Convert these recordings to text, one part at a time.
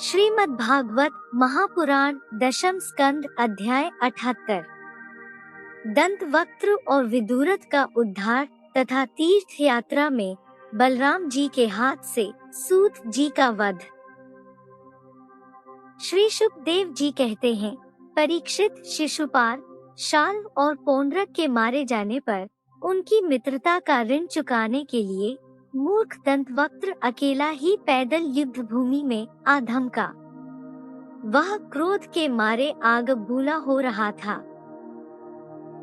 श्रीमद् भागवत महापुराण दशम स्कंद अध्याय 78। दंतवक्त्र और विदुरथ का उद्धार तथा तीर्थ यात्रा में बलराम जी के हाथ से सूत जी का वध। श्री शुकदेव जी कहते हैं, परीक्षित शिशुपाल, शाल और पौंड्रक के मारे जाने पर उनकी मित्रता का ऋण चुकाने के लिए मूर्ख दंतवक्त्र अकेला ही पैदल युद्ध भूमि में आ धमका। वह क्रोध के मारे आग बूला हो रहा था।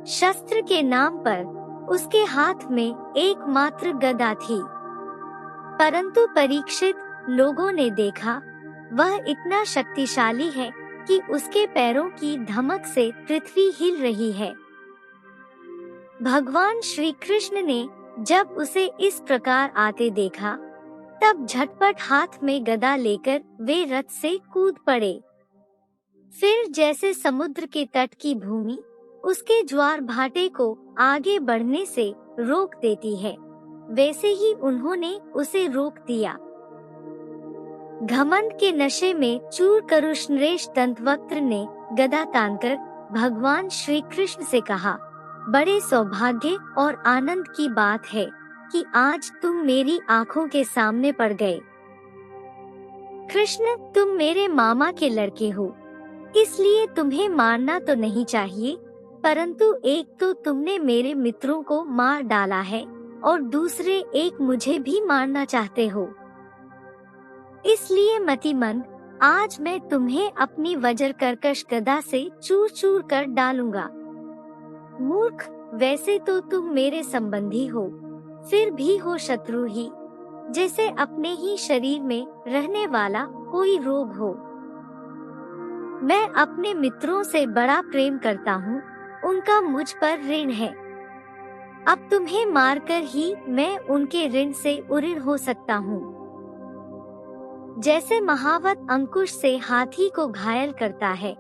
शस्त्र के नाम पर उसके हाथ में एकमात्र गदा थी, परंतु परीक्षित लोगों ने देखा वह इतना शक्तिशाली है कि उसके पैरों की धमक से पृथ्वी हिल रही है। भगवान श्री कृष्ण ने जब उसे इस प्रकार आते देखा, तब झटपट हाथ में गदा लेकर वे रथ से कूद पड़े। फिर जैसे समुद्र के तट की भूमि उसके ज्वार भाटे को आगे बढ़ने से रोक देती है, वैसे ही उन्होंने उसे रोक दिया। घमंड के नशे में चूर करुष्णरेश दंतवक्त्र ने गदा तानकर भगवान श्री कृष्ण से कहा, बड़े सौभाग्य और आनंद की बात है कि आज तुम मेरी आंखों के सामने पड़ गए। कृष्ण, तुम मेरे मामा के लड़के हो, इसलिए तुम्हें मारना तो नहीं चाहिए, परंतु एक तो तुमने मेरे मित्रों को मार डाला है और दूसरे एक मुझे भी मारना चाहते हो। इसलिए मतिमंद, आज मैं तुम्हें अपनी वज्र कर्कश गदा से चूर चूर कर डालूंगा। मूर्ख, वैसे तो तुम मेरे संबंधी हो, फिर भी हो शत्रु ही, जैसे अपने ही शरीर में रहने वाला कोई रोग हो। मैं अपने मित्रों से बड़ा प्रेम करता हूँ, उनका मुझ पर ऋण है। अब तुम्हें मारकर ही मैं उनके ऋण से उऋण हो सकता हूँ। जैसे महावत अंकुश से हाथी को घायल करता है,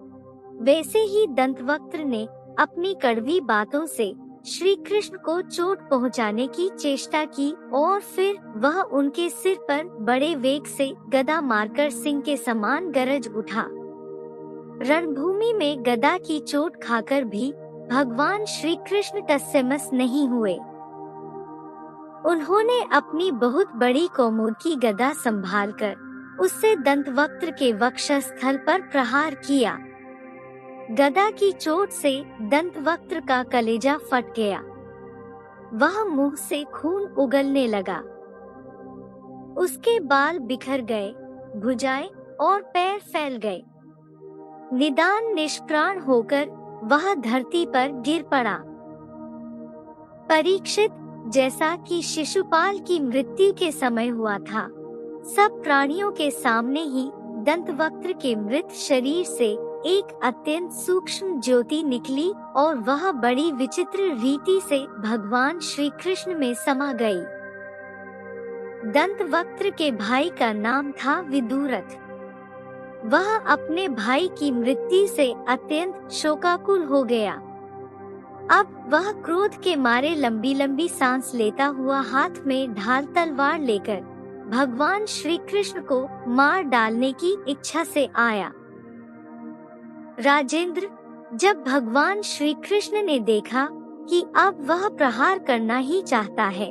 वैसे ही दंतवक्त्र ने अपनी कड़वी बातों से श्री कृष्ण को चोट पहुंचाने की चेष्टा की और फिर वह उनके सिर पर बड़े वेग से गदा मारकर सिंह के समान गरज उठा। रणभूमि में गदा की चोट खाकर भी भगवान श्री कृष्ण तत्समस नहीं हुए। उन्होंने अपनी बहुत बड़ी कौमुद की गदा संभालकर उससे दंतवक्त्र के वक्षस्थल पर प्रहार किया। गदा की चोट से दंतवक्त्र का कलेजा फट गया। वह मुंह से खून उगलने लगा। उसके बाल बिखर गए, भुजाएं और पैर फैल गए। निदान निष्प्राण होकर वह धरती पर गिर पड़ा। परीक्षित, जैसा कि शिशुपाल की मृत्यु के समय हुआ था, सब प्राणियों के सामने ही दंतवक्त्र के मृत शरीर से एक अत्यंत सूक्ष्म ज्योति निकली और वह बड़ी विचित्र रीति से भगवान श्री कृष्ण में समा गई। दंतवक्त्र के भाई का नाम था विदुरथ। वह अपने भाई की मृत्यु से अत्यंत शोकाकुल हो गया। अब वह क्रोध के मारे लंबी लंबी सांस लेता हुआ हाथ में ढाल तलवार लेकर भगवान श्री कृष्ण को मार डालने की इच्छा से आया। राजेंद्र, जब भगवान श्री कृष्ण ने देखा कि अब वह प्रहार करना ही चाहता है,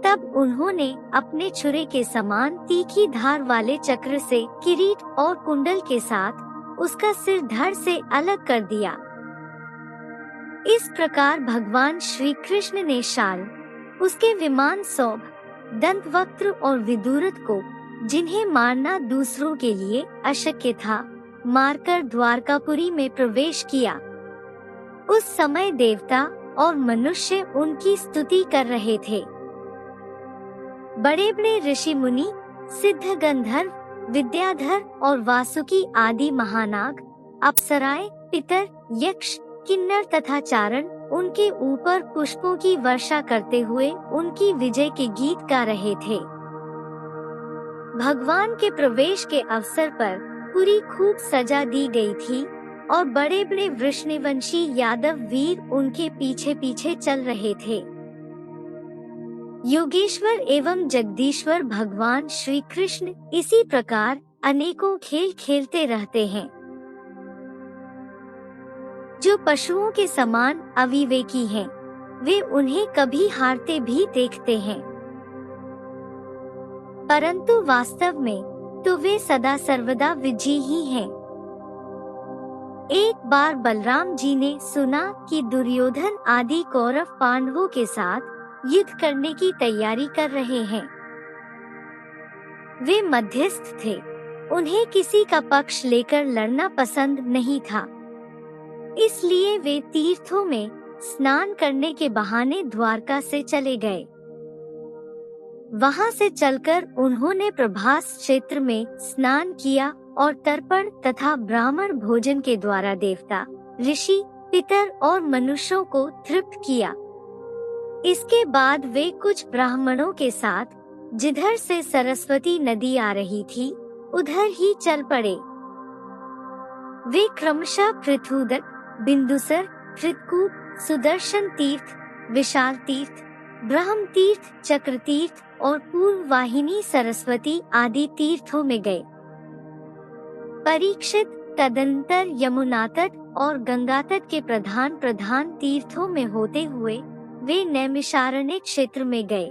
तब उन्होंने अपने छुरे के समान तीखी धार वाले चक्र से किरीट और कुंडल के साथ उसका सिर धड़ से अलग कर दिया। इस प्रकार भगवान श्री कृष्ण ने शाल, उसके विमान सौभ, दंतवक्त्र और विदुरथ को, जिन्हें मारना दूसरों के लिए अशक्य था, मारकर द्वारकापुरी में प्रवेश किया। उस समय देवता और मनुष्य उनकी स्तुति कर रहे थे। बड़े बड़े ऋषि मुनि, सिद्ध गंधर्व, विद्याधर और वासुकी आदि महानाग, अप्सराएं, पितर, यक्ष, किन्नर तथा चारण उनके ऊपर पुष्पों की वर्षा करते हुए उनकी विजय के गीत गा रहे थे। भगवान के प्रवेश के अवसर पर पूरी खूब सजा दी गई थी और बड़े बड़े वृषणवंशी यादव वीर उनके पीछे पीछे चल रहे थे। योगेश्वर एवं जगदीश्वर भगवान श्री कृष्ण इसी प्रकार अनेकों खेल खेलते रहते हैं, जो पशुओं के समान अविवेकी हैं। वे उन्हें कभी हारते भी देखते हैं, परंतु वास्तव में तो वे सदा सर्वदा विजयी ही हैं। एक बार बलराम जी ने सुना कि दुर्योधन आदि कौरव पांडवों के साथ युद्ध करने की तैयारी कर रहे हैं। वे मध्यस्थ थे, उन्हें किसी का पक्ष लेकर लड़ना पसंद नहीं था, इसलिए वे तीर्थों में स्नान करने के बहाने द्वारका से चले गए। वहां से चलकर उन्होंने प्रभास क्षेत्र में स्नान किया और तर्पण तथा ब्राह्मण भोजन के द्वारा देवता, ऋषि, पितर और मनुष्यों को तृप्त किया। इसके बाद वे कुछ ब्राह्मणों के साथ जिधर से सरस्वती नदी आ रही थी उधर ही चल पड़े। वे क्रमशः पृथुदक, बिंदुसर, कृतकूट, सुदर्शन तीर्थ, विशाल तीर्थ, ब्रह्म तीर्थ, चक्र तीर्थ और पूर्व वाहिनी सरस्वती आदि तीर्थों में गए। परीक्षित तदनंतर यमुना तट और गंगा तट के प्रधान प्रधान तीर्थों में होते हुए वे नैमिषारण्य क्षेत्र में गए।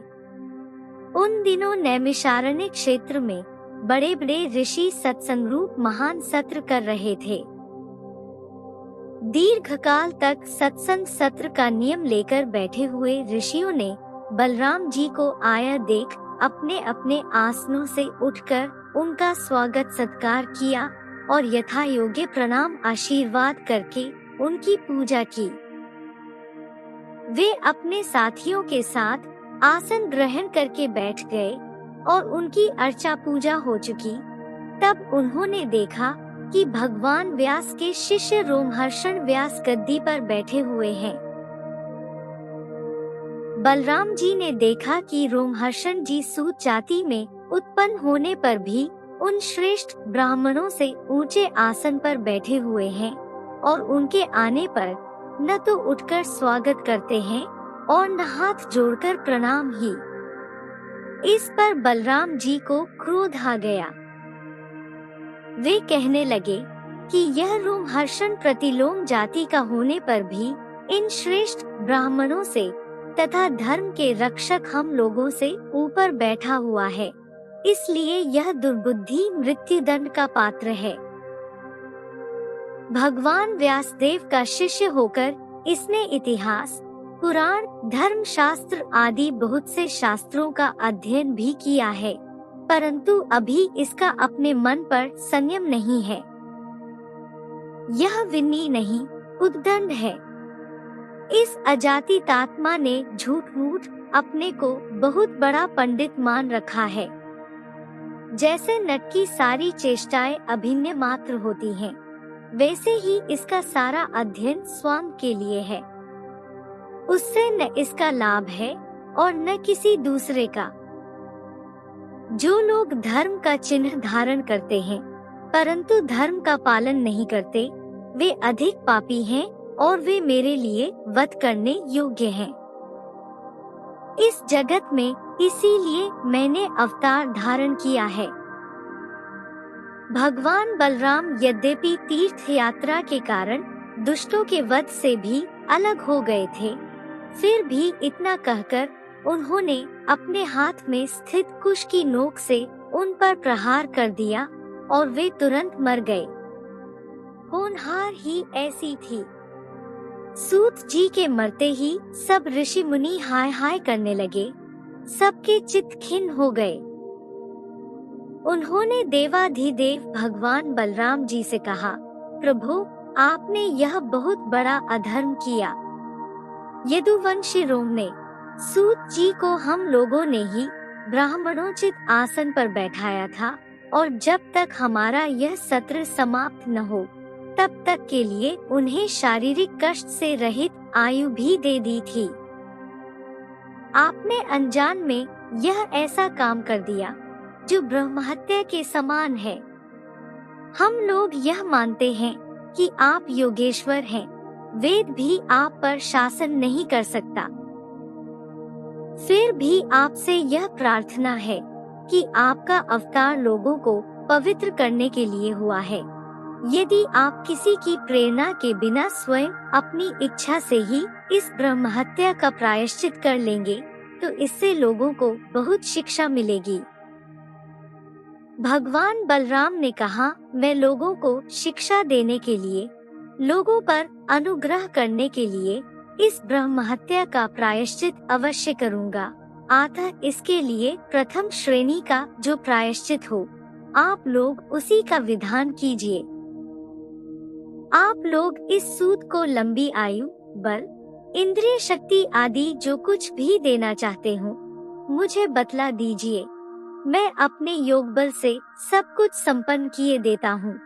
उन दिनों नैमिषारण्य क्षेत्र में बड़े बड़े ऋषि सत्संग रूप महान सत्र कर रहे थे। दीर्घकाल तक सत्संग सत्र का नियम लेकर बैठे हुए ऋषियों ने बलराम जी को आया देख अपने अपने आसनों से उठकर उनका स्वागत सत्कार किया और यथा योग्य प्रणाम आशीर्वाद करके उनकी पूजा की। वे अपने साथियों के साथ आसन ग्रहण करके बैठ गए और उनकी अर्चा पूजा हो चुकी। तब उन्होंने देखा कि भगवान व्यास के शिष्य रोमहर्षण व्यास गद्दी पर बैठे हुए हैं। बलराम जी ने देखा कि रोमहर्षण जी सूत जाति में उत्पन्न होने पर भी उन श्रेष्ठ ब्राह्मणों से ऊंचे आसन पर बैठे हुए हैं और उनके आने पर न तो उठकर स्वागत करते हैं और न हाथ जोड़कर प्रणाम ही। इस पर बलराम जी को क्रोध आ गया। वे कहने लगे कि यह रोमहर्षण प्रतिलोम जाति का होने पर भी इन श्रेष्ठ ब्राह्मणों से तथा धर्म के रक्षक हम लोगों से ऊपर बैठा हुआ है, इसलिए यह दुर्बुद्धि मृत्युदंड का पात्र है। भगवान व्यासदेव का शिष्य होकर इसने इतिहास, पुराण, धर्म शास्त्र आदि बहुत से शास्त्रों का अध्ययन भी किया है, परंतु अभी इसका अपने मन पर संयम नहीं है। यह विनयी नहीं, उद्दंड है। इस अजातितात्मा ने झूठ मूठ अपने को बहुत बड़ा पंडित मान रखा है। जैसे नट की सारी चेष्टाएं अभिनय मात्र होती हैं, वैसे ही इसका सारा अध्ययन स्वांग के लिए है। उससे न इसका लाभ है और न किसी दूसरे का। जो लोग धर्म का चिन्ह धारण करते हैं परंतु धर्म का पालन नहीं करते, वे अधिक पापी हैं और वे मेरे लिए वध करने योग्य हैं। इस जगत में इसीलिए मैंने अवतार धारण किया है। भगवान बलराम यद्यपि तीर्थ यात्रा के कारण दुष्टों के वध से भी अलग हो गए थे, फिर भी इतना कहकर उन्होंने अपने हाथ में स्थित कुश की नोक से उन पर प्रहार कर दिया और वे तुरंत मर गए। होनहार ही ऐसी थी। सूत जी के मरते ही सब ऋषि मुनि हाय हाय करने लगे, सबके चित्त खिन्न हो गए। उन्होंने देवाधिदेव भगवान बलराम जी से कहा, प्रभु, आपने यह बहुत बड़ा अधर्म किया। यदुवंशी रोम ने सूत जी को हम लोगों ने ही ब्राह्मणोचित आसन पर बैठाया था और जब तक हमारा यह सत्र समाप्त न हो तब तक के लिए उन्हें शारीरिक कष्ट से रहित आयु भी दे दी थी। आपने अनजान में यह ऐसा काम कर दिया जो ब्रह्महत्या के समान है। हम लोग यह मानते हैं कि आप योगेश्वर हैं, वेद भी आप पर शासन नहीं कर सकता। फिर भी आपसे यह प्रार्थना है कि आपका अवतार लोगों को पवित्र करने के लिए हुआ है। यदि आप किसी की प्रेरणा के बिना स्वयं अपनी इच्छा से ही इस ब्रह्म हत्या का प्रायश्चित कर लेंगे, तो इससे लोगों को बहुत शिक्षा मिलेगी। भगवान बलराम ने कहा, मैं लोगों को शिक्षा देने के लिए, लोगों पर अनुग्रह करने के लिए इस ब्रह्म हत्या का प्रायश्चित अवश्य करूँगा। अतः इसके लिए प्रथम श्रेणी का जो प्रायश्चित हो, आप लोग उसी का विधान कीजिए। आप लोग इस सूत को लंबी आयु, बल, इंद्रिय शक्ति आदि जो कुछ भी देना चाहते हो, मुझे बतला दीजिए। मैं अपने योग बल से सब कुछ संपन्न किए देता हूँ।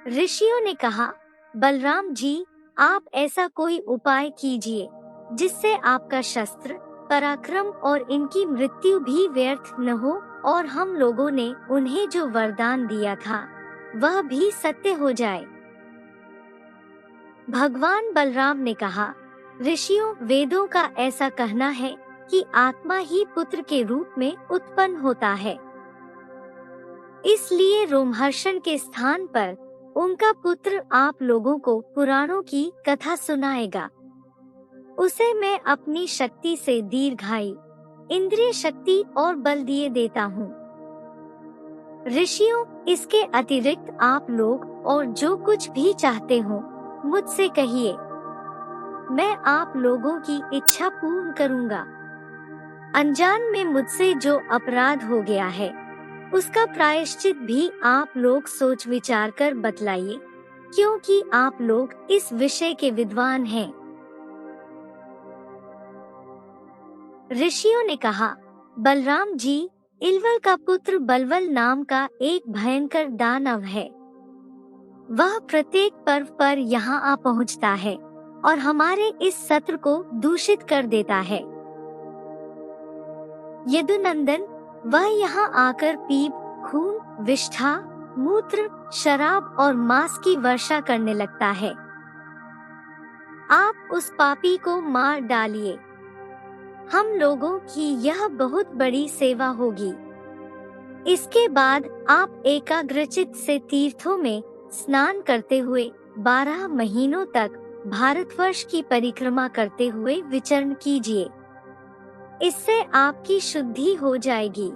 ऋषियों ने कहा, बलराम जी, आप ऐसा कोई उपाय कीजिए जिससे आपका शस्त्र, पराक्रम और इनकी मृत्यु भी व्यर्थ न हो और हम लोगों ने उन्हें जो वरदान दिया था वह भी सत्य हो जाए। भगवान बलराम ने कहा, ऋषियों, वेदों का ऐसा कहना है कि आत्मा ही पुत्र के रूप में उत्पन्न होता है। इसलिए रोमहर्षण के स्थान पर उनका पुत्र आप लोगों को पुराणों की कथा सुनाएगा। उसे मैं अपनी शक्ति से दीर्घायु, इंद्रिय शक्ति और बल दिए देता हूँ। ऋषियों, इसके अतिरिक्त आप लोग और जो कुछ भी चाहते हो मुझसे कहिए, मैं आप लोगों की इच्छा पूर्ण करूँगा। अनजान में मुझसे जो अपराध हो गया है उसका प्रायश्चित भी आप लोग सोच विचार कर बतलाइए, क्योंकि आप लोग इस विषय के विद्वान हैं। ऋषियों ने कहा, बलराम जी, इलवल का पुत्र बलवल नाम का एक भयंकर दानव है। वह प्रत्येक पर्व पर यहाँ आ पहुँचता है और हमारे इस सत्र को दूषित कर देता है। यदुनंदन, वह यहाँ आकर पीप, खून, विष्ठा, मूत्र, शराब और मांस की वर्षा करने लगता है। आप उस पापी को मार डालिए। हम लोगों की यह बहुत बड़ी सेवा होगी। इसके बाद आप एकाग्रचित से तीर्थों में स्नान करते हुए 12 महीनों तक भारतवर्ष की परिक्रमा करते हुए विचरण कीजिए। इससे आपकी शुद्धि हो जाएगी।